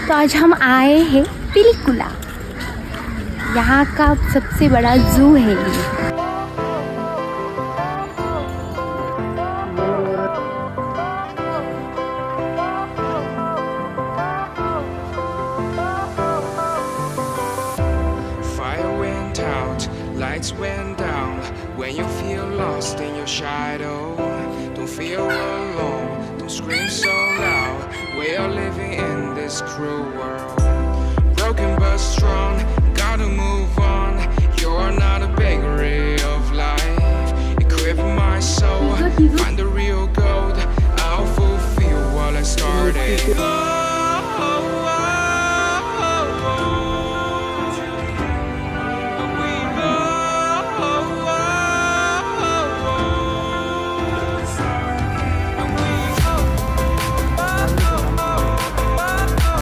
तो आज हम आए हैं पिलिकुला। यहाँ का सबसे बड़ा जू है ये। Lights went down when you feel lost in your shadow. Don't feel alone, don't scream so loud. We are living in this cruel world. Broken but strong, gotta move on. You're not a bakery of life. Equip my soul, find